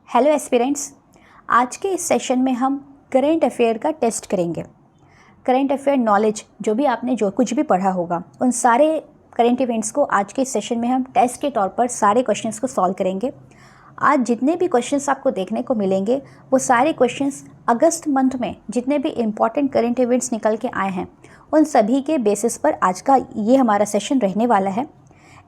Hello aspirants, आज के इस सेशन में हम करेंट अफेयर का टेस्ट करेंगे। करेंट अफेयर नॉलेज जो भी आपने जो कुछ भी पढ़ा होगा उन सारे करेंट इवेंट्स को आज के इस सेशन में हम टेस्ट के तौर पर सारे क्वेश्चंस को सॉल्व करेंगे। आज जितने भी क्वेश्चंस आपको देखने को मिलेंगे वो सारे क्वेश्चंस अगस्त मंथ में जितने भी इम्पॉर्टेंट करेंट इवेंट्स निकल के आए हैं उन सभी के बेसिस पर आज का ये हमारा सेशन रहने वाला है।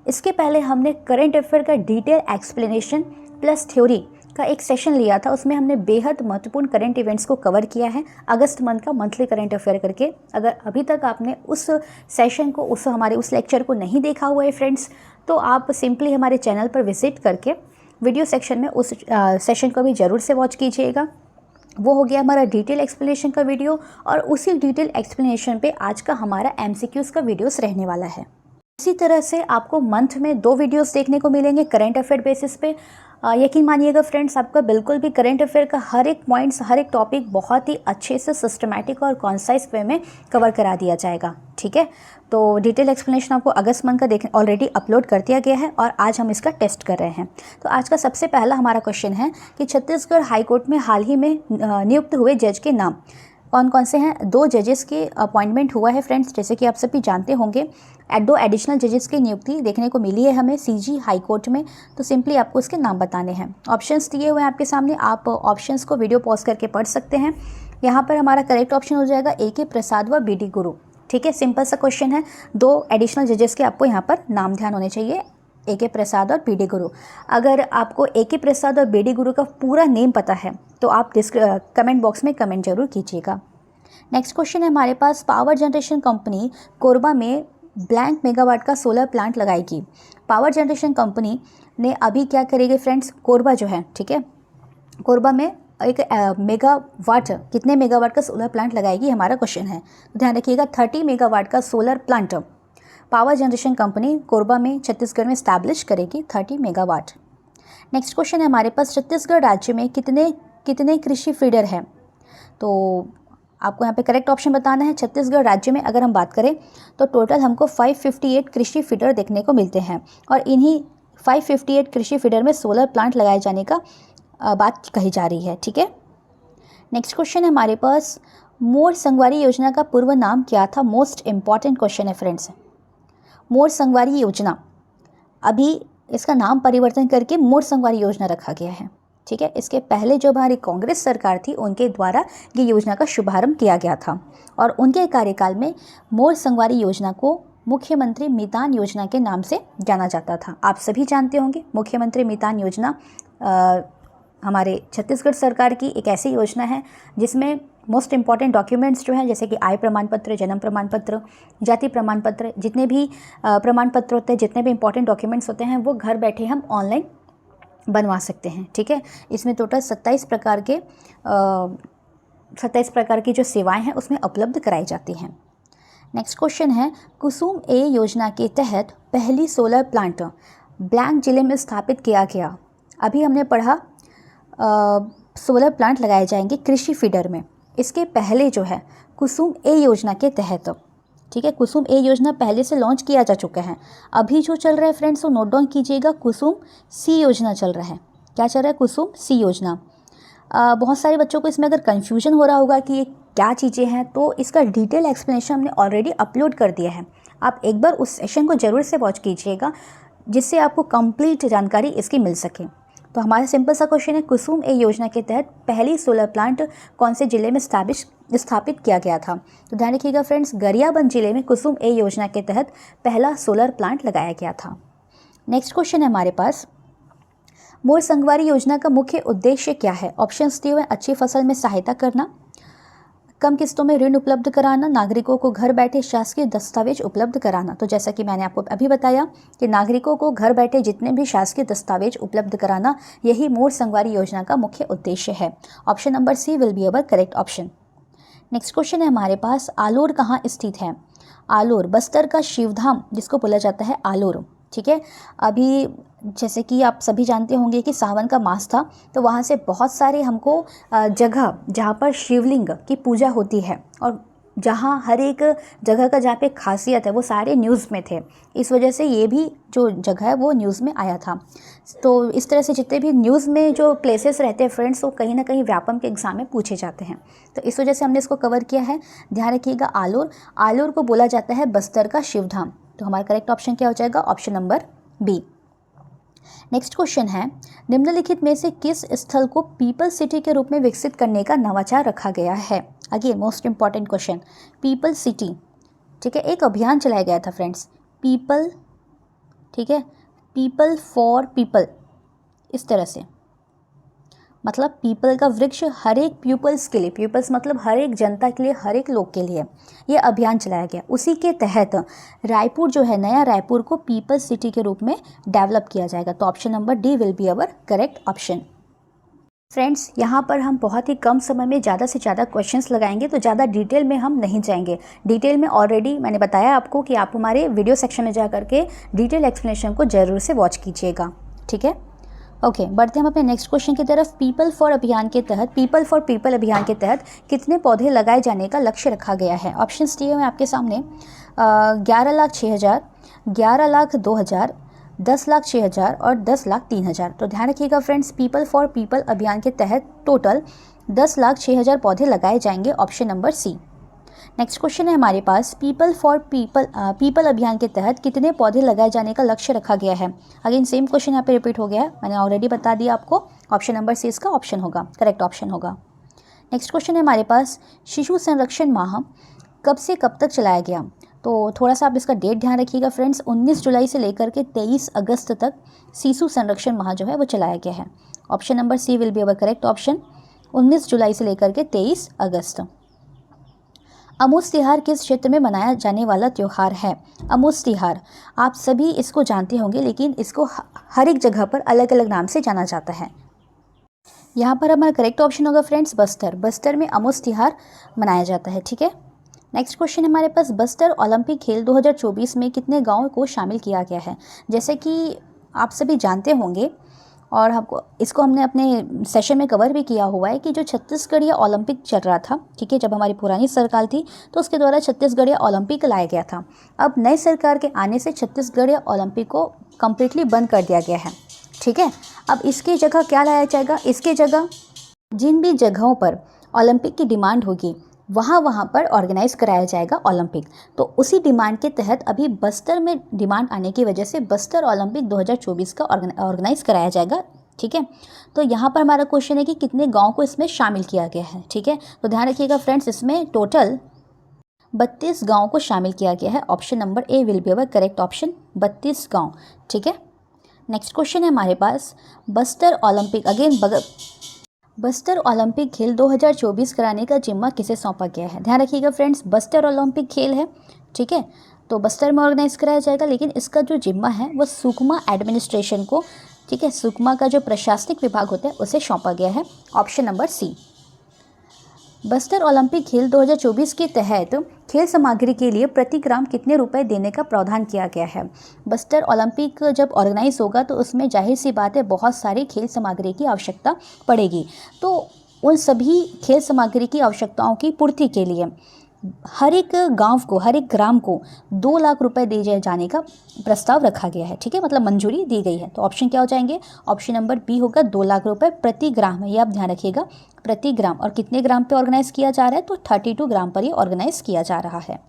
इसके पहले हमने करेंट अफेयर का डिटेल एक्सप्लेनेशन प्लस थ्योरी का एक सेशन लिया था, उसमें हमने बेहद महत्वपूर्ण करंट इवेंट्स को कवर किया है अगस्त मंथ का मंथली करंट अफेयर करके। अगर अभी तक आपने उस सेशन को हमारे उस लेक्चर को नहीं देखा हुआ है फ्रेंड्स, तो आप सिंपली हमारे चैनल पर विजिट करके वीडियो सेक्शन में उस सेशन को भी ज़रूर से वॉच कीजिएगा। वो हो गया हमारा डिटेल एक्सप्लेनेशन का वीडियो, और उसी डिटेल एक्सप्लेनेशन पे आज का हमारा MCQs का वीडियोस रहने वाला है। इसी तरह से आपको मंथ में 2 वीडियोस देखने को मिलेंगे करंट अफेयर बेसिस पे। यकीन मानिएगा फ्रेंड्स, आपका बिल्कुल भी करंट अफेयर का हर एक पॉइंट्स, हर एक टॉपिक बहुत ही अच्छे से सिस्टमैटिक और कॉन्साइज वे में कवर करा दिया जाएगा। ठीक है, तो डिटेल एक्सप्लेनेशन आपको अगस्त मंथ का ऑलरेडी अपलोड कर दिया गया है और आज हम इसका टेस्ट कर रहे हैं। तो आज का सबसे पहला हमारा क्वेश्चन है कि छत्तीसगढ़ हाईकोर्ट में हाल ही में नियुक्त हुए जज के नाम कौन कौन से हैं। 2 जजेस के अपॉइंटमेंट हुआ है फ्रेंड्स, जैसे कि आप सभी जानते होंगे। 2 एडिशनल जजेस की नियुक्ति देखने को मिली है हमें CG हाई कोर्ट में। तो सिंपली आपको इसके नाम बताने हैं। ऑप्शंस दिए हुए हैं आपके सामने, आप ऑप्शंस को वीडियो पॉज करके पढ़ सकते हैं। यहाँ पर हमारा करेक्ट ऑप्शन हो जाएगा AK प्रसाद व BD गुरु। ठीक है, सिंपल सा क्वेश्चन है। 2 एडिशनल जजेस के आपको यहाँ पर नाम ध्यान होने चाहिए, AK प्रसाद और BD गुरु। अगर आपको AK प्रसाद और BD गुरु का पूरा नेम पता है तो आप कमेंट बॉक्स में कमेंट जरूर कीजिएगा। नेक्स्ट क्वेश्चन है हमारे पास, पावर जनरेशन कंपनी कोरबा में ब्लैंक मेगावाट का सोलर प्लांट लगाएगी। पावर जनरेशन कंपनी ने अभी क्या करेगी फ्रेंड्स, कोरबा जो है, ठीक है, कोरबा में एक मेगावाट, कितने मेगावाट का सोलर प्लांट लगाएगी हमारा क्वेश्चन है। तो ध्यान रखिएगा, 30 मेगावाट का solar plant power generation company Korba में छत्तीसगढ़ में स्टैब्लिश करेगी, 30 मेगावाट। नेक्स्ट क्वेश्चन है हमारे पास, छत्तीसगढ़ राज्य में कितने कृषि फीडर हैं। तो आपको यहाँ पे करेक्ट ऑप्शन बताना है। छत्तीसगढ़ राज्य में अगर हम बात करें तो टोटल हमको 558 कृषि फीडर देखने को मिलते हैं, और इन्हीं 558 कृषि फीडर में सोलर प्लांट लगाए जाने का बात कही जा रही है। ठीक है, नेक्स्ट क्वेश्चन है हमारे पास, मोर संगवारी योजना का पूर्व नाम क्या था। मोस्ट इंपॉर्टेंट क्वेश्चन है फ्रेंड्स। मोर संगवारी योजना, अभी इसका नाम परिवर्तन करके मोर संगवारी योजना रखा गया है। ठीक है, इसके पहले जो हमारी कांग्रेस सरकार थी उनके द्वारा ये योजना का शुभारंभ किया गया था, और उनके कार्यकाल में मोर संगवारी योजना को मुख्यमंत्री मितान योजना के नाम से जाना जाता था। आप सभी जानते होंगे मुख्यमंत्री मितान योजना हमारे छत्तीसगढ़ सरकार की एक ऐसी योजना है जिसमें मोस्ट इंपॉर्टेंट डॉक्यूमेंट्स जो हैं, जैसे कि आय प्रमाण पत्र, जन्म प्रमाण पत्र, जाति प्रमाण पत्र, जितने भी प्रमाण पत्र होते हैं, जितने भी इंपॉर्टेंट डॉक्यूमेंट्स होते हैं, वो घर बैठे हम ऑनलाइन बनवा सकते हैं। ठीक है, इसमें टोटल 27 प्रकार की जो सेवाएं हैं उसमें उपलब्ध कराई जाती हैं। नेक्स्ट क्वेश्चन है, कुसुम A योजना के तहत पहली सोलर प्लांट ब्लैंक जिले में स्थापित किया गया। अभी हमने पढ़ा सोलर प्लांट लगाए जाएंगे कृषि फीडर में। इसके पहले जो है कुसुम A योजना के तहत, ठीक है, कुसुम A योजना पहले से लॉन्च किया जा चुका है। अभी जो चल रहा है फ्रेंड्स वो नोट डाउन कीजिएगा, कुसुम C योजना चल रहा है। क्या चल रहा है, कुसुम C योजना। बहुत सारे बच्चों को इसमें अगर कन्फ्यूजन हो रहा होगा कि ये क्या चीज़ें हैं, तो इसका डिटेल एक्सप्लेनेशन हमने ऑलरेडी अपलोड कर दिया है। आप एक बार उस सेशन को ज़रूर से वॉच कीजिएगा जिससे आपको कंप्लीट जानकारी इसकी मिल सके। तो हमारा सिंपल सा क्वेश्चन है, कुसुम A योजना के तहत पहली सोलर प्लांट कौन से जिले में स्थापित किया गया था। तो ध्यान रखिएगा फ्रेंड्स, गरियाबंद जिले में कुसुम A योजना के तहत पहला सोलर प्लांट लगाया गया था। नेक्स्ट क्वेश्चन है हमारे पास, मोर संगवारी योजना का मुख्य उद्देश्य क्या है। ऑप्शंस दिए हुए, अच्छी फसल में सहायता करना, कम किस्तों में ऋण उपलब्ध कराना, नागरिकों को घर बैठे शासकीय दस्तावेज उपलब्ध कराना। तो जैसा कि मैंने आपको अभी बताया कि नागरिकों को घर बैठे जितने भी शासकीय दस्तावेज उपलब्ध कराना, यही मोर संगवारी योजना का मुख्य उद्देश्य है। Option number C will be our correct option. Next question है हमारे पास, आलोर कहाँ स्थित है। आलोर बस्तर का शिवधाम जिसको बोला जाता है आलोर। ठीक है, अभी जैसे कि आप सभी जानते होंगे कि सावन का मास था, तो वहाँ से बहुत सारे हमको जगह जहाँ पर शिवलिंग की पूजा होती है और जहाँ हर एक जगह का जहाँ पे खासियत है वो सारे न्यूज़ में थे। इस वजह से ये भी जो जगह है वो न्यूज़ में आया था। तो इस तरह से जितने भी न्यूज़ में जो प्लेसेस रहते हैं फ्रेंड्स, वो कहीं ना कहीं व्यापम के एग्ज़ाम में पूछे जाते हैं। तो इस वजह से हमने इसको कवर किया है। ध्यान रखिएगा, आलोर, आलोर को बोला जाता है बस्तर का शिवधाम। तो हमारा करेक्ट ऑप्शन क्या हो जाएगा? Option number B. Next question है, निम्नलिखित में से किस स्थल को पीपल सिटी के रूप में विकसित करने का नवाचार रखा गया है? Again most important question, people city, ठीक है, एक अभियान चलाया गया था फ्रेंड्स, पीपल, ठीक है, पीपल फॉर पीपल, इस तरह से, मतलब पीपल का वृक्ष हर एक पीपल्स के लिए, पीपल्स मतलब हर एक जनता के लिए, हर एक लोग के लिए ये अभियान चलाया गया। उसी के तहत रायपुर जो है, नया रायपुर को पीपल सिटी के रूप में डेवलप किया जाएगा। तो option number D will be our correct option. Friends, यहाँ पर हम बहुत ही कम समय में ज़्यादा से ज़्यादा क्वेश्चंस लगाएंगे, तो ज़्यादा डिटेल में हम नहीं जाएंगे। डिटेल में ऑलरेडी मैंने बताया आपको कि आप हमारे वीडियो सेक्शन में जा करके डिटेल एक्सप्लेनेशन को ज़रूर से वॉच कीजिएगा, ठीक है। ओके, बढ़ते हम अपने नेक्स्ट क्वेश्चन की तरफ। पीपल फॉर अभियान के तहत, पीपल फॉर पीपल अभियान के तहत कितने पौधे लगाए जाने का लक्ष्य रखा गया है? ऑप्शंस दिए हुए आपके सामने, 11,06,000, 11,02,000, 10,06,000 और 10,03,000। तो ध्यान रखिएगा फ्रेंड्स, पीपल फॉर पीपल अभियान के तहत टोटल 10,06,000 पौधे लगाए जाएंगे, option number C. Next question है हमारे पास, पीपल फॉर पीपल अभियान के तहत कितने पौधे लगाए जाने का लक्ष्य रखा गया है? अगेन सेम क्वेश्चन यहाँ पे रिपीट हो गया है, मैंने ऑलरेडी बता दिया आपको। ऑप्शन नंबर सी इसका ऑप्शन होगा, करेक्ट ऑप्शन होगा। नेक्स्ट क्वेश्चन है हमारे पास, शिशु संरक्षण माह कब से कब तक चलाया गया? तो थोड़ा सा आप इसका डेट ध्यान रखिएगा फ्रेंड्स, 19 जुलाई से लेकर के 23 अगस्त तक शिशु संरक्षण माह जो है वो चलाया गया है। Option number C will be our correct option, 19 जुलाई से लेकर के 23 अगस्त। अमूस तिहार किस क्षेत्र में मनाया जाने वाला त्यौहार है? अमूस तिहार, आप सभी इसको जानते होंगे, लेकिन इसको हर एक जगह पर अलग अलग नाम से जाना जाता है। यहाँ पर हमारा करेक्ट ऑप्शन होगा फ्रेंड्स बस्तर, बस्तर में अमूस तिहार मनाया जाता है, ठीक है। नेक्स्ट क्वेश्चन हमारे पास, बस्तर ओलंपिक खेल 2024 में कितने गाँव को शामिल किया गया है? जैसे कि आप सभी जानते होंगे और हमको इसको हमने अपने सेशन में कवर भी किया हुआ है कि जो छत्तीसगढ़िया ओलंपिक चल रहा था, ठीक है, जब हमारी पुरानी सरकार थी तो उसके द्वारा छत्तीसगढ़िया ओलंपिक लाया गया था। अब नई सरकार के आने से छत्तीसगढ़िया ओलंपिक को कम्प्लीटली बंद कर दिया गया है, ठीक है। अब इसकी जगह क्या लाया जाएगा? इसके जगह जिन भी जगहों पर ओलंपिक की डिमांड होगी वहाँ पर ऑर्गेनाइज़ कराया जाएगा ओलंपिक। तो उसी डिमांड के तहत अभी बस्तर में डिमांड आने की वजह से बस्तर ओलंपिक 2024 का ऑर्गेनाइज़ कराया जाएगा, ठीक है। तो यहाँ पर हमारा क्वेश्चन है कि कितने गांव को इसमें शामिल किया गया है, ठीक है। तो ध्यान रखिएगा फ्रेंड्स, इसमें टोटल 32 गाँव को शामिल किया गया है। Option number A will be our correct option, 32 गाँव, ठीक है। नेक्स्ट क्वेश्चन है हमारे पास, Bastar Olympic, again Bastar Olympic खेल 2024 कराने का जिम्मा किसे सौंपा गया है? ध्यान रखिएगा फ्रेंड्स, बस्तर ओलंपिक खेल है, ठीक है, तो बस्तर में ऑर्गेनाइज कराया जाएगा, लेकिन इसका जो जिम्मा है वो सुकमा एडमिनिस्ट्रेशन को, ठीक है, सुकमा का जो प्रशासनिक विभाग होता है उसे सौंपा गया है। Option number C. Bastar Olympic खेल 2024 के तहत खेल सामग्री के लिए प्रति ग्राम कितने रुपए देने का प्रावधान किया गया है? बस्तर ओलंपिक जब ऑर्गेनाइज होगा तो उसमें जाहिर सी बात है बहुत सारी खेल सामग्री की आवश्यकता पड़ेगी। तो उन सभी खेल सामग्री की आवश्यकताओं की पूर्ति के लिए हर एक गांव को, हर एक ग्राम को 2 लाख रुपए दिए जाने का प्रस्ताव रखा गया है, ठीक है, मतलब मंजूरी दी गई है। तो ऑप्शन क्या हो जाएंगे? ऑप्शन नंबर बी होगा, 2 लाख रुपए प्रति ग्राम, ये आप ध्यान रखिएगा, प्रति ग्राम। और कितने ग्राम पे ऑर्गेनाइज किया जा रहा है? तो 32 ग्राम पर ये ऑर्गेनाइज किया जा रहा है।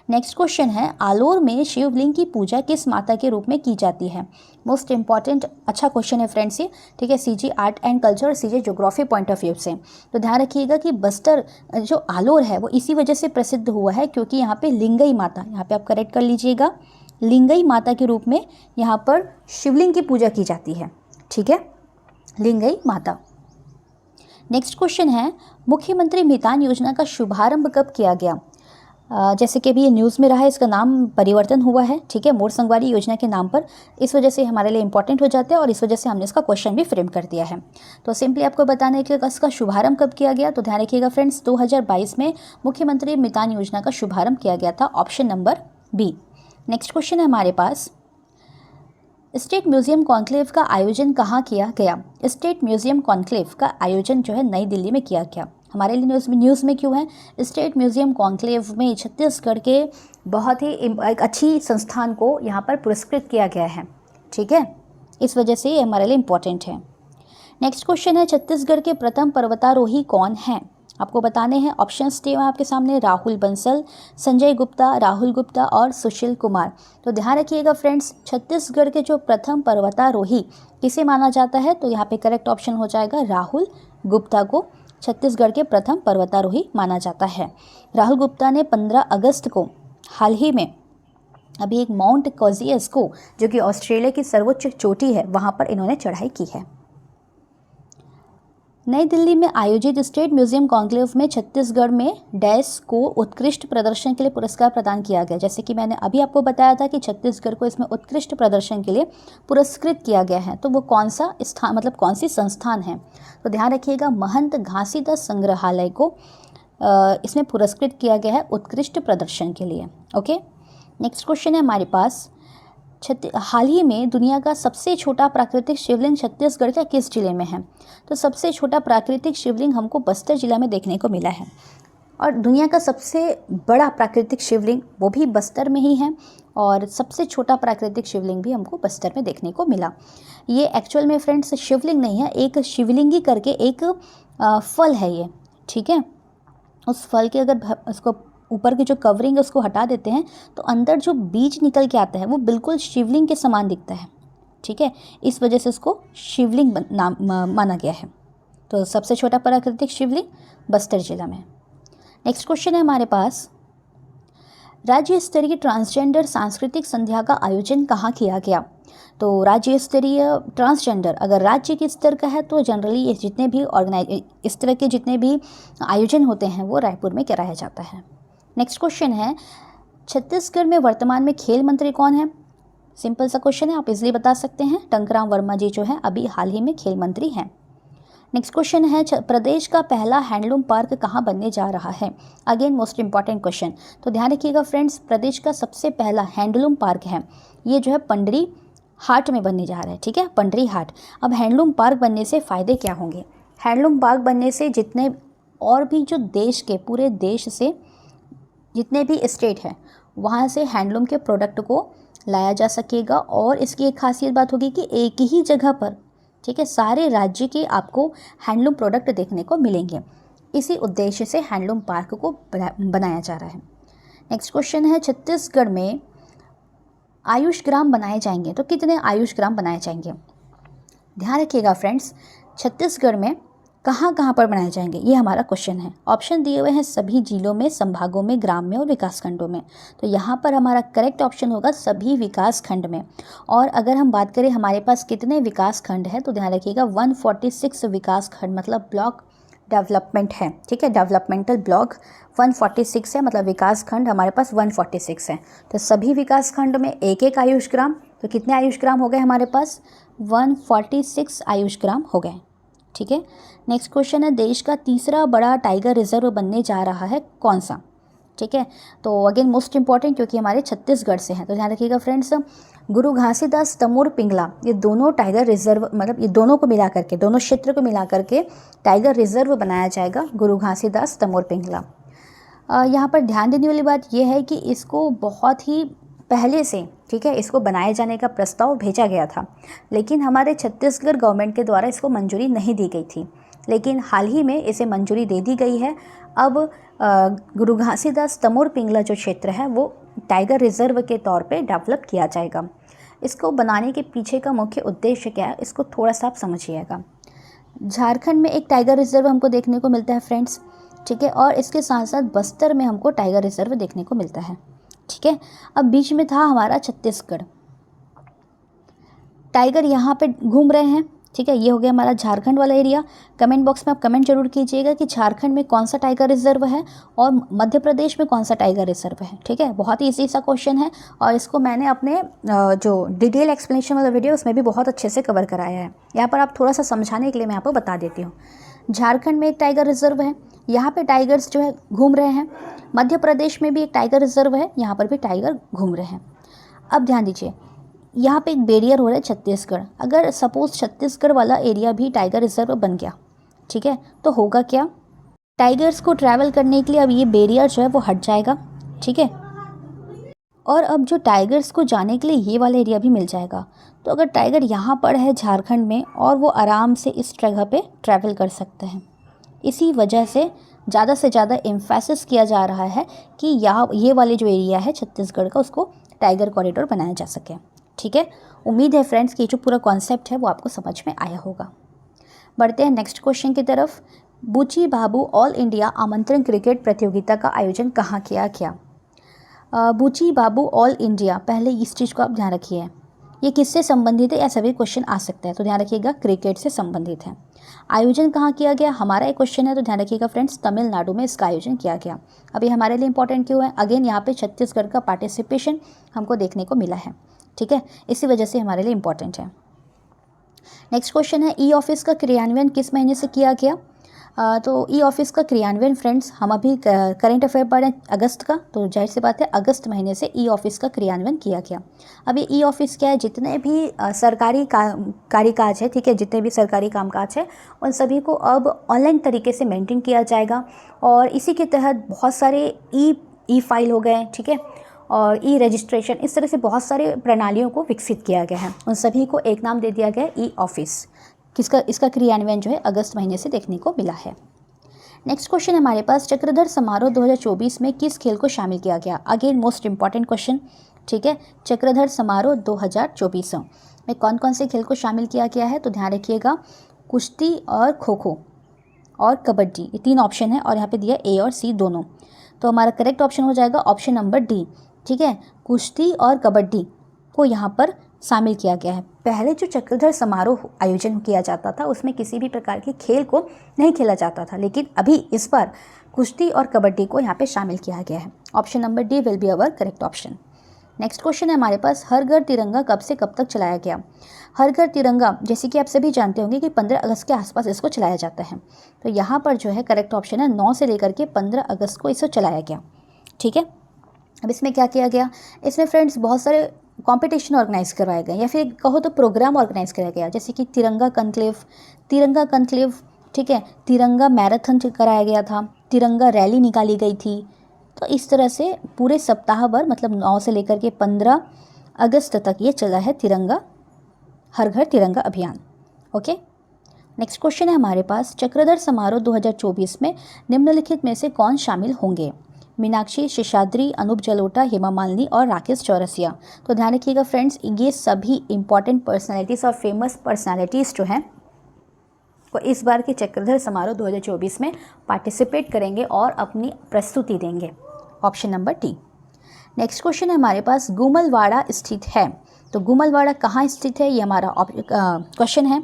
नेक्स्ट क्वेश्चन है, आलोर में शिवलिंग की पूजा किस माता के रूप में की जाती है? मोस्ट इंपॉर्टेंट अच्छा क्वेश्चन है फ्रेंड्स ये, ठीक है, सीजी आर्ट एंड कल्चर और CG geography point of view से। तो ध्यान रखिएगा कि बस्तर जो आलोर है वो इसी वजह से प्रसिद्ध हुआ है क्योंकि यहाँ पे लिंगई माता, यहाँ पे आप करेक्ट कर लीजिएगा, लिंगई माता के रूप में यहाँ पर शिवलिंग की पूजा की जाती है, ठीक है, लिंगई माता। नेक्स्ट क्वेश्चन है, मुख्यमंत्री मितान योजना का शुभारंभ कब किया गया? जैसे कि अभी ये न्यूज़ में रहा है, इसका नाम परिवर्तन हुआ है, ठीक है, मोर संगवारी योजना के नाम पर। इस वजह से हमारे लिए इंपॉर्टेंट हो जाता है और इस वजह से हमने इसका क्वेश्चन भी फ्रेम कर दिया है। तो सिंपली आपको बताना है कि इसका शुभारंभ कब किया गया। तो ध्यान रखिएगा फ्रेंड्स, 2022 में मुख्यमंत्री मितान योजना का शुभारंभ किया गया था, option number B. Next question है हमारे पास, स्टेट म्यूजियम कॉन्क्लेव का आयोजन कहाँ किया गया? स्टेट म्यूजियम कॉन्क्लेव का आयोजन जो है नई दिल्ली में किया गया। हमारे लिए न्यूज़ में क्यों है? स्टेट म्यूज़ियम कॉन्क्लेव में छत्तीसगढ़ के बहुत ही एक अच्छी संस्थान को यहाँ पर पुरस्कृत किया गया है, ठीक है, इस वजह से ये हमारे लिए इम्पोर्टेंट है। नेक्स्ट क्वेश्चन है, छत्तीसगढ़ के प्रथम पर्वतारोही कौन हैं? आपको बताने हैं। ऑप्शंस दिए हुए आपके सामने, राहुल बंसल, संजय गुप्ता, राहुल गुप्ता और सुशील कुमार। तो ध्यान रखिएगा फ्रेंड्स, छत्तीसगढ़ के जो प्रथम पर्वतारोही किसे माना जाता है? तो यहाँ पे करेक्ट ऑप्शन हो जाएगा राहुल गुप्ता को छत्तीसगढ़ के प्रथम पर्वतारोही माना जाता है। राहुल गुप्ता ने 15 अगस्त को हाल ही में अभी एक माउंट कोजियस जो कि ऑस्ट्रेलिया की सर्वोच्च चोटी है, वहाँ पर इन्होंने चढ़ाई की है। नई दिल्ली में आयोजित स्टेट म्यूजियम कॉन्क्लेव में छत्तीसगढ़ में डैश को उत्कृष्ट प्रदर्शन के लिए पुरस्कार प्रदान किया गया। जैसे कि मैंने अभी आपको बताया था कि छत्तीसगढ़ को इसमें उत्कृष्ट प्रदर्शन के लिए पुरस्कृत किया गया है, तो वो कौन सा स्थान, मतलब कौन सी संस्थान है? तो ध्यान रखिएगा, महंत घासीदास संग्रहालय को इसमें पुरस्कृत किया गया है उत्कृष्ट प्रदर्शन के लिए। ओके, नेक्स्ट क्वेश्चन है हमारे पास, हाल ही में दुनिया का सबसे छोटा प्राकृतिक शिवलिंग छत्तीसगढ़ का किस जिले में है? तो सबसे छोटा प्राकृतिक शिवलिंग हमको बस्तर जिला में देखने को मिला है, और दुनिया का सबसे बड़ा प्राकृतिक शिवलिंग वो भी बस्तर में ही है, और सबसे छोटा प्राकृतिक शिवलिंग भी हमको बस्तर में देखने को मिला। ये एक्चुअल में फ्रेंड्स शिवलिंग नहीं है, एक शिवलिंगी करके एक फल है ये, ठीक है। उस फल के अगर उसको ऊपर की जो कवरिंग है उसको हटा देते हैं तो अंदर जो बीज निकल के आता है वो बिल्कुल शिवलिंग के समान दिखता है, ठीक है, इस वजह से इसको शिवलिंग नाम माना गया है। तो सबसे छोटा प्राकृतिक शिवलिंग बस्तर जिला में। नेक्स्ट क्वेश्चन है हमारे पास, राज्य स्तरीय ट्रांसजेंडर सांस्कृतिक संध्या का आयोजन कहाँ किया गया? तो राज्य स्तरीय ट्रांसजेंडर अगर राज्य के स्तर का है तो जनरली ये जितने भी इस तरह के जितने भी आयोजन होते हैं वो रायपुर में कराया जाता है। नेक्स्ट क्वेश्चन है, छत्तीसगढ़ में वर्तमान में खेल मंत्री कौन है? सिंपल सा क्वेश्चन है, आप इजीली बता सकते हैं, टंकराम वर्मा जी जो हैं अभी हाल ही में खेल मंत्री हैं। नेक्स्ट क्वेश्चन है, प्रदेश का पहला हैंडलूम पार्क कहाँ बनने जा रहा है? Again most important question. तो ध्यान रखिएगा फ्रेंड्स, प्रदेश का सबसे पहला हैंडलूम पार्क है ये जो है पंडरी हाट में बनने जा रहा है, ठीक है, पंडरी हाट। अब हैंडलूम पार्क बनने से फ़ायदे क्या होंगे? हैंडलूम पार्क बनने से जितने और भी जो देश के पूरे देश से जितने भी स्टेट हैं वहाँ से हैंडलूम के प्रोडक्ट को लाया जा सकेगा, और इसकी एक खासियत बात होगी कि एक ही जगह पर, ठीक है, सारे राज्य के आपको हैंडलूम प्रोडक्ट देखने को मिलेंगे। इसी उद्देश्य से हैंडलूम पार्क को बनाया जा रहा है। नेक्स्ट क्वेश्चन है, छत्तीसगढ़ में आयुष ग्राम बनाए जाएंगे, तो कितने आयुष ग्राम बनाए जाएंगे? ध्यान रखिएगा फ्रेंड्स, छत्तीसगढ़ में कहाँ कहाँ पर बनाए जाएंगे ये हमारा क्वेश्चन है। ऑप्शन दिए हुए हैं सभी जिलों में, संभागों में, ग्राम में और विकास खंडों में। तो यहाँ पर हमारा करेक्ट ऑप्शन होगा सभी विकास खंड में। और अगर हम बात करें हमारे पास कितने विकास खंड है, तो ध्यान रखिएगा 146 विकास खंड मतलब ब्लॉक डेवलपमेंट है, ठीक है, डेवलपमेंटल ब्लॉक 146 है, मतलब विकास खंड हमारे पास 146 है। तो सभी विकास खंड में एक एक आयुष ग्राम, तो कितने आयुष ग्राम हो गए हमारे पास? 146 आयुष ग्राम हो गए, ठीक है। नेक्स्ट क्वेश्चन है, देश का तीसरा बड़ा टाइगर रिजर्व बनने जा रहा है कौन सा? ठीक है, तो अगेन मोस्ट इंपॉर्टेंट क्योंकि हमारे छत्तीसगढ़ से हैं, तो ध्यान रखिएगा फ्रेंड्स, गुरु घासीदास तमोर पिंगला ये दोनों टाइगर रिजर्व, मतलब ये दोनों को मिला करके, दोनों क्षेत्र को मिला करके टाइगर रिजर्व बनाया जाएगा, गुरु घासीदास तमोर पिंगला। यहाँ पर ध्यान देने वाली बात यह है कि इसको बहुत ही पहले से, ठीक है, इसको बनाए जाने का प्रस्ताव भेजा गया था, लेकिन हमारे छत्तीसगढ़ गवर्नमेंट के द्वारा इसको मंजूरी नहीं दी गई थी, लेकिन हाल ही में इसे मंजूरी दे दी गई है। अब गुरु घासीदास तमोर पिंगला जो क्षेत्र है वो टाइगर रिजर्व के तौर पे डेवलप किया जाएगा। इसको बनाने के पीछे का मुख्य उद्देश्य क्या है, इसको थोड़ा सा आप समझिएगा। झारखंड में एक टाइगर रिजर्व हमको देखने को मिलता है फ्रेंड्स, ठीक है, और इसके साथ साथ बस्तर में हमको टाइगर रिजर्व देखने को मिलता है, ठीक है। अब बीच में था हमारा छत्तीसगढ़, टाइगर यहाँ पे घूम रहे हैं, ठीक है, ये हो गया हमारा झारखंड वाला एरिया। कमेंट बॉक्स में आप कमेंट जरूर कीजिएगा कि झारखंड में कौन सा टाइगर रिजर्व है और मध्य प्रदेश में कौन सा टाइगर रिजर्व है, ठीक है। बहुत ही इजी सा क्वेश्चन है और इसको मैंने अपने जो डिटेल एक्सप्लेनेशन वाला वीडियो उसमें भी बहुत अच्छे से कवर कराया है। यहाँ पर आप थोड़ा सा समझाने के लिए मैं आपको बता देती हूँ। झारखंड में एक टाइगर रिजर्व है, यहाँ पे टाइगर्स जो है घूम रहे हैं। मध्य प्रदेश में भी एक टाइगर रिजर्व है, यहाँ पर भी टाइगर घूम रहे हैं। अब ध्यान दीजिए, यहाँ पे एक बैरियर हो रहा है छत्तीसगढ़। अगर सपोज छत्तीसगढ़ वाला एरिया भी टाइगर रिजर्व बन गया, ठीक है, तो होगा क्या, टाइगर्स को ट्रैवल करने के लिए अब ये बैरियर जो है वो हट जाएगा, ठीक है। और अब जो टाइगर्स को जाने के लिए ये वाला एरिया भी मिल जाएगा। तो अगर टाइगर यहाँ पर है झारखंड में और वो आराम से इस जगह पे ट्रैवल कर सकते हैं। इसी वजह से ज़्यादा एम्फेसिस किया जा रहा है कि यहाँ ये वाले जो एरिया है छत्तीसगढ़ का, उसको टाइगर कॉरिडोर बनाया जा सके, ठीक है। उम्मीद है फ्रेंड्स कि जो पूरा कॉन्सेप्ट है वो आपको समझ में आया होगा। बढ़ते हैं नेक्स्ट क्वेश्चन की तरफ। बूची बाबू ऑल इंडिया आमंत्रण क्रिकेट प्रतियोगिता का आयोजन कहाँ किया गया? बूची बाबू ऑल इंडिया, पहले इस चीज़ को आप ध्यान रखिए, ये किससे संबंधित है, या सभी क्वेश्चन आ सकते हैं, तो ध्यान रखिएगा क्रिकेट से संबंधित है। आयोजन कहाँ किया गया, हमारा एक क्वेश्चन है, तो ध्यान रखिएगा फ्रेंड्स तमिलनाडु में इसका आयोजन किया गया। अब ये हमारे लिए इंपॉर्टेंट क्यों है? अगेन यहाँ पे छत्तीसगढ़ का पार्टिसिपेशन हमको देखने को मिला है, ठीक है, इसी वजह से हमारे लिए इंपॉर्टेंट है। नेक्स्ट क्वेश्चन है, ई ऑफिस का क्रियान्वयन किस महीने से किया गया? तो ई ऑफिस का क्रियान्वयन फ्रेंड्स, हम अभी करेंट अफेयर पढ़ रहे हैं अगस्त का, तो जाहिर सी बात है अगस्त महीने से ई ऑफिस का क्रियान्वयन किया गया। अब ये ई ऑफिस क्या है? जितने भी सरकारी कामकाज है, ठीक है, जितने भी सरकारी कामकाज है उन सभी को अब ऑनलाइन तरीके से मेंटेन किया जाएगा। और इसी के तहत बहुत सारे ई फाइल हो गए, ठीक है, और ई रजिस्ट्रेशन, इस तरह से बहुत सारे प्रणालियों को विकसित किया गया है। उन सभी को एक नाम दे दिया गया ई ऑफिस। इसका क्रियान्वयन जो है अगस्त महीने से देखने को मिला है। नेक्स्ट क्वेश्चन हमारे पास, चक्रधर समारोह 2024 में किस खेल को शामिल किया गया? अगेन मोस्ट इंपॉर्टेंट क्वेश्चन, ठीक है। चक्रधर समारोह 2024 में कौन कौन से खेल को शामिल किया गया है? तो ध्यान रखिएगा, कुश्ती और खो खो और कबड्डी, ये 3 ऑप्शन है और यहाँ पे दिया ए और सी दोनों। तो हमारा करेक्ट ऑप्शन हो जाएगा ऑप्शन नंबर डी, ठीक है। कुश्ती और कबड्डी को यहाँ पर शामिल किया गया है। पहले जो चक्रधर समारोह आयोजन किया जाता था उसमें किसी भी प्रकार के खेल को नहीं खेला जाता था, लेकिन अभी इस बार कुश्ती और कबड्डी को यहाँ पे शामिल किया गया है। Option number D will be our correct option. Next question है हमारे पास, हर घर तिरंगा कब से कब तक चलाया गया? हर घर तिरंगा जैसे कि आप सभी जानते होंगे कि 15 अगस्त के आसपास इसको चलाया जाता है। तो यहाँ पर जो है करेक्ट ऑप्शन है 9 से लेकर के 15 अगस्त को इसको चलाया गया, ठीक है। अब इसमें क्या किया गया? इसमें फ्रेंड्स बहुत सारे कंपटीशन ऑर्गेनाइज करवाए गए, या फिर कहो तो प्रोग्राम ऑर्गेनाइज कराया गया, जैसे कि तिरंगा कनक्लेव, ठीक है, तिरंगा मैराथन कराया गया था, तिरंगा रैली निकाली गई थी। तो इस तरह से पूरे सप्ताह भर, मतलब 9 से लेकर के 15 अगस्त तक ये चला है तिरंगा, हर घर तिरंगा अभियान, ओके। नेक्स्ट क्वेश्चन है हमारे पास, चक्रधर समारोह 2024 में निम्नलिखित में से कौन शामिल होंगे? मीनाक्षी, शेषाद्री, अनूप जलोटा, हेमा मालिनी और राकेश चौरसिया। तो ध्यान रखिएगा फ्रेंड्स, ये सभी इंपॉर्टेंट पर्सनालिटीज़ और फेमस पर्सनालिटीज़ जो हैं वो इस बार के चक्रधर समारोह 2024 में पार्टिसिपेट करेंगे और अपनी प्रस्तुति देंगे। Option number D. Next question है हमारे पास, गुमलवाड़ा स्थित है। तो गुमलवाड़ा कहाँ स्थित है, ये हमारा क्वेश्चन है।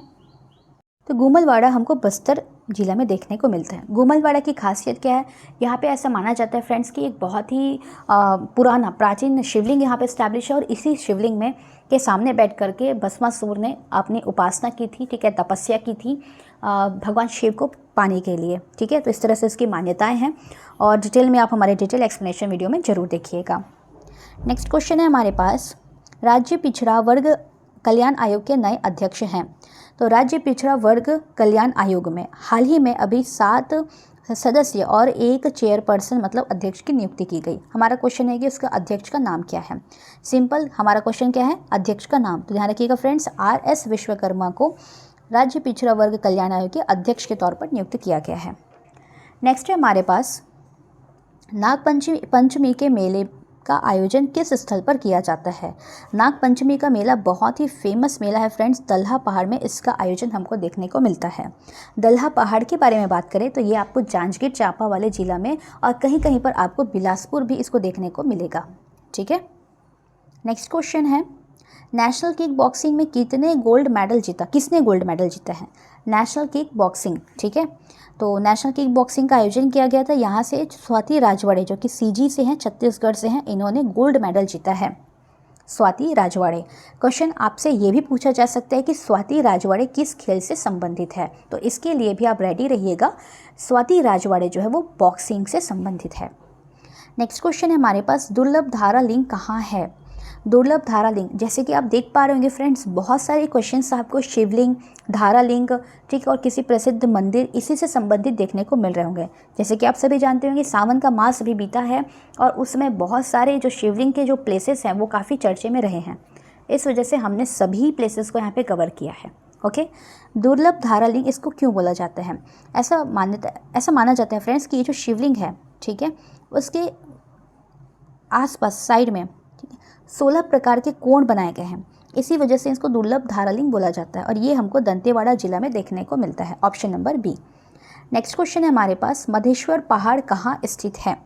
तो गुमलवाड़ा हमको बस्तर जिला में देखने को मिलता है। गुमलवाड़ा की खासियत क्या है? यहाँ पे ऐसा माना जाता है फ्रेंड्स कि एक बहुत ही पुराना प्राचीन शिवलिंग यहाँ पे इस्टेब्लिश है, और इसी शिवलिंग में के सामने बैठ करके भस्मासुर ने अपनी उपासना की थी, ठीक है, तपस्या की थी भगवान शिव को पाने के लिए, ठीक है। तो इस तरह से इसकी मान्यताएँ हैं, और डिटेल में आप हमारे डिटेल एक्सप्लेनेशन वीडियो में ज़रूर देखिएगा। नेक्स्ट क्वेश्चन है हमारे पास, राज्य पिछड़ा वर्ग कल्याण आयोग के नए अध्यक्ष हैं। तो राज्य पिछड़ा वर्ग कल्याण आयोग में हाल ही में अभी 7 सदस्य और 1 चेयरपर्सन मतलब अध्यक्ष की नियुक्ति की गई। हमारा क्वेश्चन है कि उसका अध्यक्ष का नाम क्या है? सिंपल, हमारा क्वेश्चन क्या है? अध्यक्ष का नाम। तो ध्यान रखिएगा फ्रेंड्स, RS विश्वकर्मा को राज्य पिछड़ा वर्ग कल्याण आयोग के अध्यक्ष के तौर पर नियुक्त किया गया है। नेक्स्ट है हमारे पास, नागपंचमी के मेले का आयोजन किस स्थल पर किया जाता है? नागपंचमी का मेला बहुत ही फेमस मेला है फ्रेंड्स, दल्हा पहाड़ में इसका आयोजन हमको देखने को मिलता है। दल्हा पहाड़ के बारे में बात करें तो ये आपको जांजगीर चांपा वाले ज़िला में, और कहीं कहीं पर आपको बिलासपुर भी इसको देखने को मिलेगा, ठीक है। नेक्स्ट क्वेश्चन है, नेशनल किक बॉक्सिंग में किसने गोल्ड मेडल जीता है? नेशनल किक बॉक्सिंग, ठीक है। तो नेशनल किक बॉक्सिंग का आयोजन किया गया था, यहाँ से स्वाति राजवाड़े जो कि CG से हैं, छत्तीसगढ़ से हैं, इन्होंने गोल्ड मेडल जीता है, स्वाति राजवाड़े। क्वेश्चन आपसे ये भी पूछा जा सकता है कि स्वाति राजवाड़े किस खेल से संबंधित है, तो इसके लिए भी आप रेडी रहिएगा। स्वाति राजवाड़े जो है वो बॉक्सिंग से संबंधित है। नेक्स्ट क्वेश्चन है हमारे पास, दुर्लभ धारा लिंग कहाँ है? दुर्लभ धारा लिंग, जैसे कि आप देख पा रहे होंगे फ्रेंड्स, बहुत सारे क्वेश्चंस आपको शिवलिंग, धारा लिंग, ठीक है, और किसी प्रसिद्ध मंदिर इसी से संबंधित देखने को मिल रहे होंगे। जैसे कि आप सभी जानते होंगे सावन का मास अभी बीता है और उसमें बहुत सारे जो शिवलिंग के जो प्लेसेस हैं वो काफ़ी चर्चे में रहे हैं। इस वजह से हमने सभी प्लेसेस को यहाँ पे कवर किया है। ओके, दुर्लभ धारा लिंग इसको क्यों बोला जाता है? ऐसा माना जाता है फ्रेंड्स कि ये जो शिवलिंग है, ठीक है, उसके आसपास साइड में, ठीक है, 16 प्रकार के कोण बनाए गए हैं। इसी वजह से इसको दुर्लभ धारा लिंग बोला जाता है और ये हमको दंतेवाड़ा जिला में देखने को मिलता है। Option number B. Next question है हमारे पास, मधेश्वर पहाड़ कहाँ स्थित है?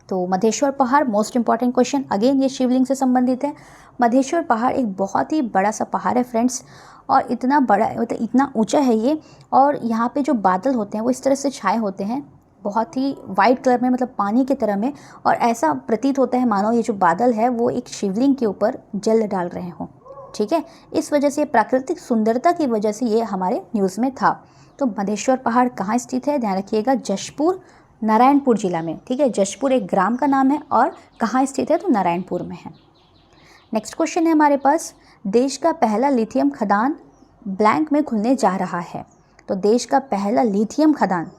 तो मधेश्वर पहाड़ मोस्ट इंपॉर्टेंट क्वेश्चन, अगेन ये शिवलिंग से संबंधित है। मधेश्वर पहाड़ एक बहुत ही बड़ा सा पहाड़ है फ्रेंड्स, और इतना बड़ा, मतलब इतना ऊंचा है ये, और यहाँ पे जो बादल होते हैं वो इस तरह से छाए होते हैं, बहुत ही वाइट कलर में, मतलब पानी की तरह में, और ऐसा प्रतीत होता है मानो ये जो बादल है वो एक शिवलिंग के ऊपर जल डाल रहे हों। ठीक है, इस वजह से प्राकृतिक सुंदरता की वजह से ये हमारे न्यूज़ में था। तो मधेश्वर पहाड़ कहाँ स्थित है? ध्यान रखिएगा, जशपुर, नारायणपुर जिला में। ठीक है, जशपुर एक ग्राम का नाम है और कहाँ स्थित है? तो नारायणपुर में है। नेक्स्ट क्वेश्चन है हमारे पास, देश का पहला लिथियम खदान ब्लैंक में खुलने जा रहा है। तो देश का पहला लिथियम खदान,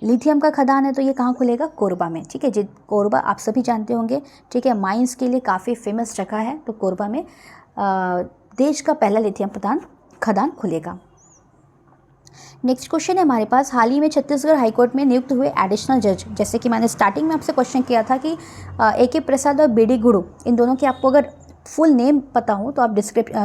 लिथियम का खदान है तो ये कहाँ खुलेगा? कोरबा में। ठीक है, कोरबा आप सभी जानते होंगे, ठीक है, माइंस के लिए काफ़ी फेमस जगह है। तो कोरबा में देश का पहला लिथियम खदान खुलेगा। नेक्स्ट क्वेश्चन है हमारे पास, हाल ही में छत्तीसगढ़ हाईकोर्ट में नियुक्त हुए एडिशनल जज, जैसे कि मैंने स्टार्टिंग में आपसे क्वेश्चन किया था कि AK प्रसाद और BD गुरु, इन दोनों की आपको अगर फुल नेम पता हो तो आप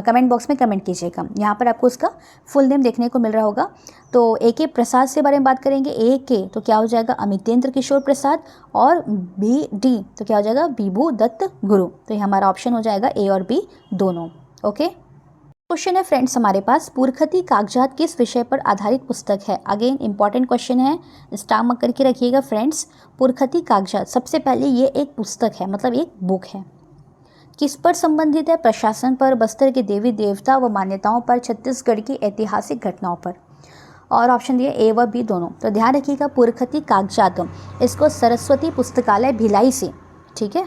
कमेंट बॉक्स में कमेंट कीजिएगा। यहाँ पर आपको उसका फुल नेम देखने को मिल रहा होगा। तो AK प्रसाद से बारे में बात करेंगे, AK तो क्या हो जाएगा? अमितेंद्र किशोर प्रसाद, और BD तो क्या हो जाएगा? बिभू दत्त गुरु। तो ये हमारा ऑप्शन हो जाएगा A और B दोनों। ओके, क्वेश्चन है फ्रेंड्स हमारे पास, पुरखती कागजात किस विषय पर आधारित पुस्तक है? अगेन इंपॉर्टेंट क्वेश्चन है, स्टार मार्क करके रखिएगा फ्रेंड्स। पुरखती कागजात, सबसे पहले ये एक पुस्तक है, मतलब एक बुक है। किस पर संबंधित है? प्रशासन पर, बस्तर के देवी देवता व मान्यताओं पर, छत्तीसगढ़ की ऐतिहासिक घटनाओं पर। और ऑप्शन दिए A व B दोनों। तो ध्यान रखिएगा, पुरखती कागजात इसको सरस्वती पुस्तकालय भिलाई से, ठीक है,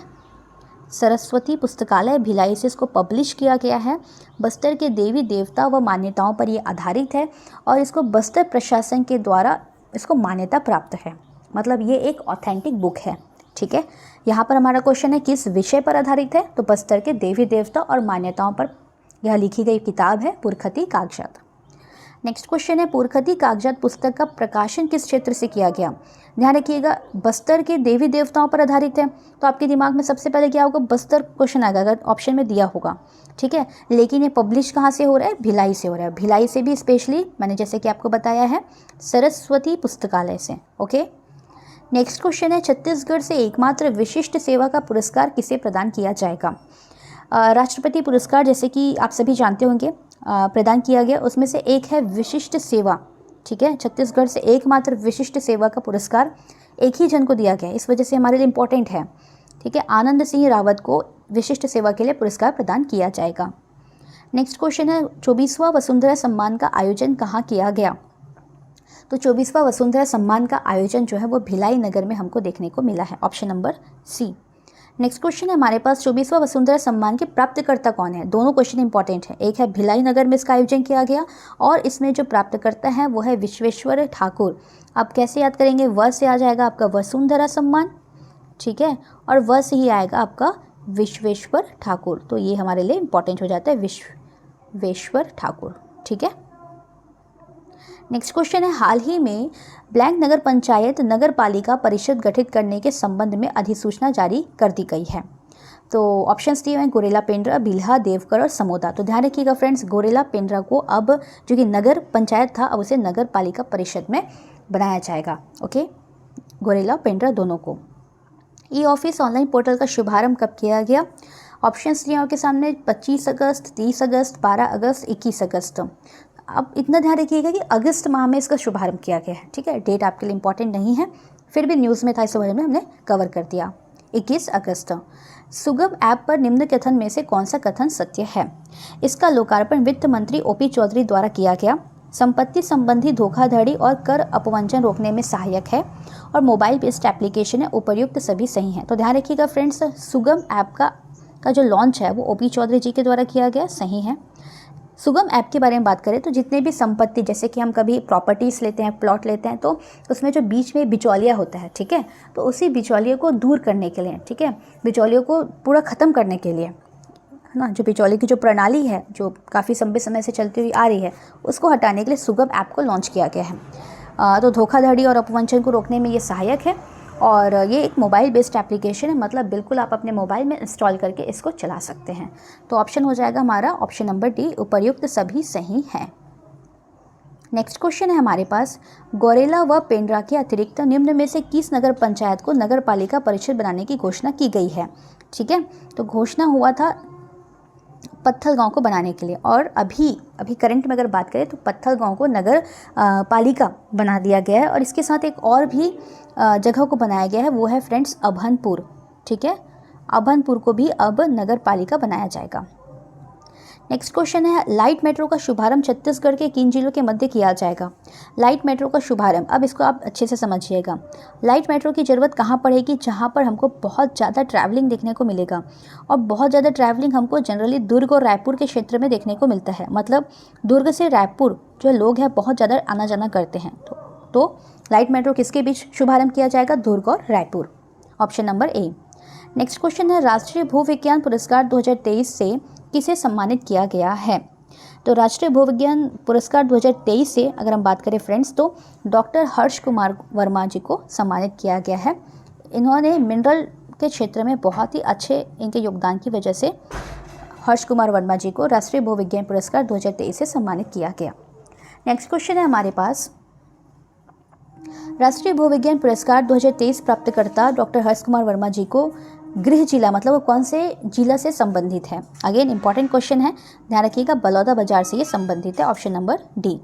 सरस्वती पुस्तकालय भिलाई से इसको पब्लिश किया गया है। बस्तर के देवी देवता व मान्यताओं पर ये आधारित है और इसको बस्तर प्रशासन के द्वारा इसको मान्यता प्राप्त है, मतलब ये एक ऑथेंटिक बुक है। ठीक है, यहाँ पर हमारा क्वेश्चन है किस विषय पर आधारित है? तो बस्तर के देवी देवता और मान्यताओं पर यह लिखी गई किताब है पुरखती कागजात। नेक्स्ट क्वेश्चन है, पुरखती कागजात पुस्तक का प्रकाशन किस क्षेत्र से किया गया? ध्यान रखिएगा, बस्तर के देवी देवताओं पर आधारित है, तो आपके दिमाग में सबसे पहले क्या होगा? बस्तर क्वेश्चन आएगा अगर ऑप्शन में दिया होगा। ठीक है, लेकिन ये पब्लिश कहाँ से हो रहा है? भिलाई से हो रहा है। भिलाई से भी स्पेशली मैंने जैसे कि आपको बताया है सरस्वती पुस्तकालय से। ओके, नेक्स्ट क्वेश्चन है, छत्तीसगढ़ से एकमात्र विशिष्ट सेवा का पुरस्कार किसे प्रदान किया जाएगा? राष्ट्रपति पुरस्कार, जैसे कि आप सभी जानते होंगे, प्रदान किया गया, उसमें से एक है विशिष्ट सेवा। ठीक है, छत्तीसगढ़ से एकमात्र विशिष्ट सेवा का पुरस्कार एक ही जन को दिया गया, इस वजह से हमारे लिए इम्पोर्टेंट है। ठीक है, आनंद सिंह रावत को विशिष्ट सेवा के लिए पुरस्कार प्रदान किया जाएगा। नेक्स्ट क्वेश्चन है, 24वां वसुंधरा सम्मान का आयोजन कहाँ किया गया? तो 24वां वसुंधरा सम्मान का आयोजन जो है वो भिलाई नगर में हमको देखने को मिला है। Option number C। Next question है हमारे पास, 24वां वसुंधरा सम्मान के प्राप्तकर्ता कौन है? दोनों क्वेश्चन इंपॉर्टेंट है। एक है भिलाई नगर में इसका आयोजन किया गया और इसमें जो प्राप्तकर्ता है वो है विश्वेश्वर ठाकुर। आप कैसे याद करेंगे? व से आ जाएगा आपका वसुंधरा सम्मान, ठीक है, और व से ही आएगा आपका विश्वेश्वर ठाकुर। तो ये हमारे लिए इंपॉर्टेंट हो जाता है, विश्वेश्वर ठाकुर। ठीक है, नेक्स्ट क्वेश्चन है, हाल ही में ब्लैंक नगर पंचायत नगर पालिका परिषद गठित करने के संबंध में अधिसूचना जारी कर दी गई है। तो ऑप्शंस दिए हुए हैं गोरेला पेंड्रा, बिल्हा, देवकर और समोदा। तो ध्यान रखिएगा फ्रेंड्स, गोरेला पेंड्रा को अब जो कि नगर पंचायत था अब उसे नगर पालिका परिषद में बनाया जाएगा। ओके, गोरेला पेंड्रा दोनों को। ई ऑफिस ऑनलाइन पोर्टल का शुभारंभ कब किया गया? ऑप्शंस दिए आपके सामने, 25 अगस्त, 30 अगस्त, 12 अगस्त, 21 अगस्त। अब इतना ध्यान रखिएगा कि अगस्त माह में इसका शुभारंभ किया गया है। ठीक है, डेट आपके लिए इंपॉर्टेंट नहीं है, फिर भी न्यूज़ में था इस वजह में हमने कवर कर दिया। 21 अगस्त। सुगम ऐप पर निम्न कथन में से कौन सा कथन सत्य है? इसका लोकार्पण वित्त मंत्री OP चौधरी द्वारा किया गया। संपत्ति संबंधी धोखाधड़ी और कर अपवंचन रोकने में सहायक है और मोबाइल बेस्ड एप्लीकेशन है, उपर्युक्त सभी सही हैं। तो ध्यान रखिएगा फ्रेंड्स, सुगम ऐप का का जो लॉन्च है वो OP चौधरी जी के द्वारा किया गया, सही है। सुगम ऐप के बारे में बात करें तो जितने भी संपत्ति, जैसे कि हम कभी प्रॉपर्टीज़ लेते हैं, प्लॉट लेते हैं, तो उसमें जो बीच में बिचौलिया होता है, ठीक है, तो उसी बिचौलिए को दूर करने के लिए, ठीक है, बिचौलियों को पूरा ख़त्म करने के लिए, है ना, जो बिचौलिए की जो प्रणाली है जो काफ़ी लंबे समय से चलती हुई आ रही है, उसको हटाने के लिए सुगम ऐप को लॉन्च किया गया है। तो धोखाधड़ी और अपवंचन को रोकने में ये सहायक है और ये एक मोबाइल बेस्ड एप्लीकेशन है, मतलब बिल्कुल आप अपने मोबाइल में इंस्टॉल करके इसको चला सकते हैं। तो ऑप्शन हो जाएगा हमारा ऑप्शन नंबर डी, उपर्युक्त सभी सही हैं। नेक्स्ट क्वेश्चन है हमारे पास, गौरेला व पेंड्रा के अतिरिक्त निम्न में से किस नगर पंचायत को नगर पालिका परिषद बनाने की घोषणा की गई है? ठीक है, तो घोषणा हुआ था पत्थल गांव को बनाने के लिए, और अभी करंट में अगर बात करें तो पत्थल गांव को नगर पालिका बना दिया गया है। और इसके साथ एक और भी जगह को बनाया गया है, वो है फ्रेंड्स अभनपुर। ठीक है, अभनपुर को भी अब नगर पालिका बनाया जाएगा। नेक्स्ट क्वेश्चन है, लाइट मेट्रो का शुभारंभ छत्तीसगढ़ के किन जिलों के मध्य किया जाएगा? लाइट मेट्रो का शुभारंभ, अब इसको आप अच्छे से समझिएगा। लाइट मेट्रो की ज़रूरत कहाँ पड़ेगी? जहाँ पर हमको बहुत ज़्यादा ट्रैवलिंग देखने को मिलेगा, और बहुत ज़्यादा ट्रैवलिंग हमको जनरली दुर्ग और रायपुर के क्षेत्र में देखने को मिलता है। मतलब दुर्ग से रायपुर जो लोग हैं बहुत ज़्यादा आना जाना करते हैं, तो लाइट मेट्रो किसके बीच शुभारंभ किया जाएगा? दुर्ग और रायपुर, ऑप्शन नंबर ए। नेक्स्ट क्वेश्चन है, राष्ट्रीय भूविज्ञान पुरस्कार 2023 से किसे सम्मानित किया गया है? तो राष्ट्रीय भूविज्ञान पुरस्कार 2023 से अगर हम बात करें फ्रेंड्स, तो डॉक्टर हर्ष कुमार वर्मा जी को सम्मानित किया गया है। इन्होंने मिनरल के क्षेत्र में बहुत ही अच्छे इनके योगदान की वजह से हर्ष कुमार वर्मा जी को राष्ट्रीय भूविज्ञान पुरस्कार 2023 से सम्मानित किया गया। नेक्स्ट क्वेश्चन है हमारे पास, राष्ट्रीय भूविज्ञान पुरस्कार 2023 प्राप्तकर्ता डॉक्टर हर्ष कुमार वर्मा जी को गृह जिला, मतलब वो कौन से जिला से संबंधित है? अगेन इंपॉर्टेंट क्वेश्चन है, ध्यान रखिएगा, बलौदा बाजार से ये संबंधित है, option number D.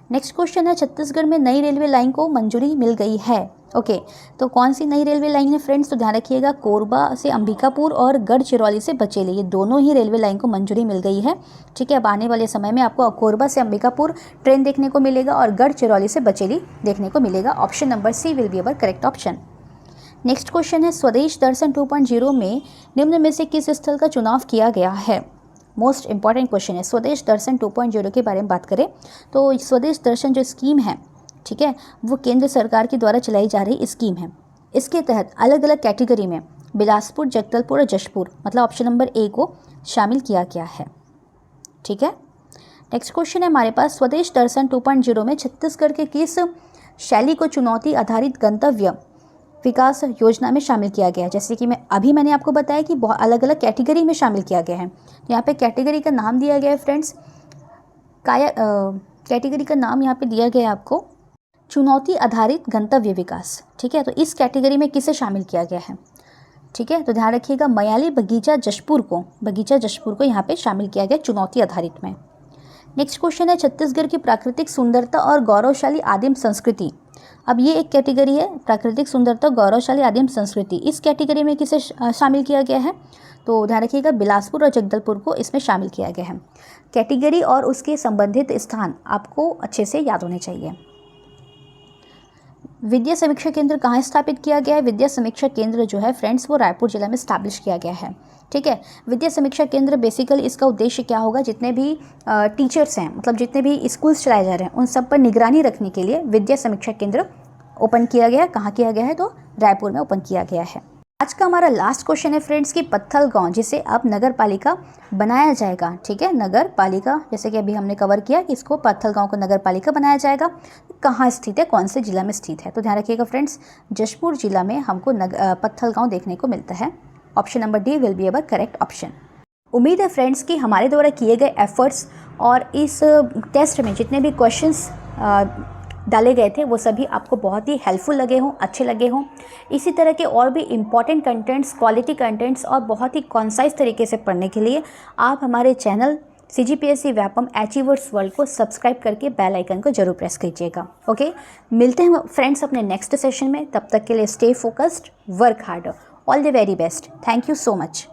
Next question है, छत्तीसगढ़ में नई रेलवे लाइन को मंजूरी मिल गई है। ओके, तो कौन सी नई रेलवे लाइन है फ्रेंड्स? तो ध्यान रखिएगा, कोरबा से अंबिकापुर और गढ़चिरौली से बचेली, ये दोनों ही रेलवे लाइन को मंजूरी मिल गई है। ठीक है, अब आने वाले समय में आपको कोरबा से अंबिकापुर ट्रेन देखने को मिलेगा और गढ़चिरौली से बचेली देखने को मिलेगा। Option number C will be our correct option. Next question है, स्वदेश दर्शन 2.0 में निम्न में से किस स्थल का चुनाव किया गया है? मोस्ट इंपॉर्टेंट क्वेश्चन है। स्वदेश दर्शन 2.0 के बारे में बात करें तो स्वदेश दर्शन जो स्कीम है, ठीक है, वो केंद्र सरकार के द्वारा चलाई जा रही स्कीम है। इसके तहत अलग अलग कैटेगरी में बिलासपुर, जगदलपुर और जशपुर, मतलब ऑप्शन नंबर ए को शामिल किया गया है। ठीक है, नेक्स्ट क्वेश्चन है हमारे पास, स्वदेश दर्शन 2.0 में छत्तीसगढ़ के किस शैली को चुनौती आधारित गंतव्य विकास योजना में शामिल किया गया है? जैसे कि मैंने आपको बताया कि बहुत अलग अलग कैटेगरी में शामिल किया गया है। तो यहाँ पे कैटेगरी का नाम दिया गया है फ्रेंड्स, कैटेगरी का नाम यहाँ पे दिया गया है आपको चुनौती आधारित गंतव्य विकास। ठीक है, तो इस कैटेगरी में किसे शामिल किया गया है? ठीक है, तो ध्यान रखिएगा, मयाली बगीचा जशपुर को यहाँ पे शामिल किया गया चुनौती आधारित में। नेक्स्ट क्वेश्चन है, छत्तीसगढ़ की प्राकृतिक सुंदरता और गौरवशाली आदिम संस्कृति। अब ये एक कैटेगरी है, प्राकृतिक सुंदरता गौरवशाली आदिम संस्कृति, इस कैटेगरी में किसे शामिल किया गया है? तो ध्यान रखिएगा, बिलासपुर और जगदलपुर को इसमें शामिल किया गया है। कैटेगरी और उसके संबंधित स्थान आपको अच्छे से याद होने चाहिए। विद्या समीक्षा केंद्र कहाँ स्थापित किया गया है? विद्या समीक्षा केंद्र जो है फ्रेंड्स वो रायपुर जिला में स्टैब्लिश किया गया है। ठीक है, विद्या समीक्षा केंद्र बेसिकली इसका उद्देश्य क्या होगा, जितने भी टीचर्स हैं, मतलब जितने भी स्कूल्स चलाए जा रहे हैं उन सब पर निगरानी रखने के लिए विद्या समीक्षा केंद्र ओपन किया गया है। कहाँ किया गया है? तो रायपुर में ओपन किया गया है। आज का हमारा लास्ट क्वेश्चन है फ्रेंड्स कि पत्थल गांव जिसे अब नगर पालिका बनाया जाएगा, ठीक है, नगर पालिका जैसे कि अभी हमने कवर किया कि इसको पत्थल गांव को नगर पालिका बनाया जाएगा, कहाँ स्थित है, कौन से जिला में स्थित है? तो ध्यान रखिएगा फ्रेंड्स, जशपुर जिला में हमको पत्थल गांव देखने को मिलता है। Option number D will be our correct option. उम्मीद है फ्रेंड्स कि हमारे द्वारा किए गए एफर्ट्स और इस टेस्ट में जितने भी क्वेश्चंस डाले गए थे वो सभी आपको बहुत ही हेल्पफुल लगे हों, अच्छे लगे हों। इसी तरह के और भी इम्पॉर्टेंट कंटेंट्स, क्वालिटी कंटेंट्स और बहुत ही कॉन्साइज तरीके से पढ़ने के लिए आप हमारे channel CGPSC Vyapam achievers world को सब्सक्राइब करके बेल आइकन को जरूर प्रेस कीजिएगा। ओके, मिलते हैं फ्रेंड्स अपने नेक्स्ट सेशन में। तब तक के लिए stay focused, work hard, all the very best. Thank you so much.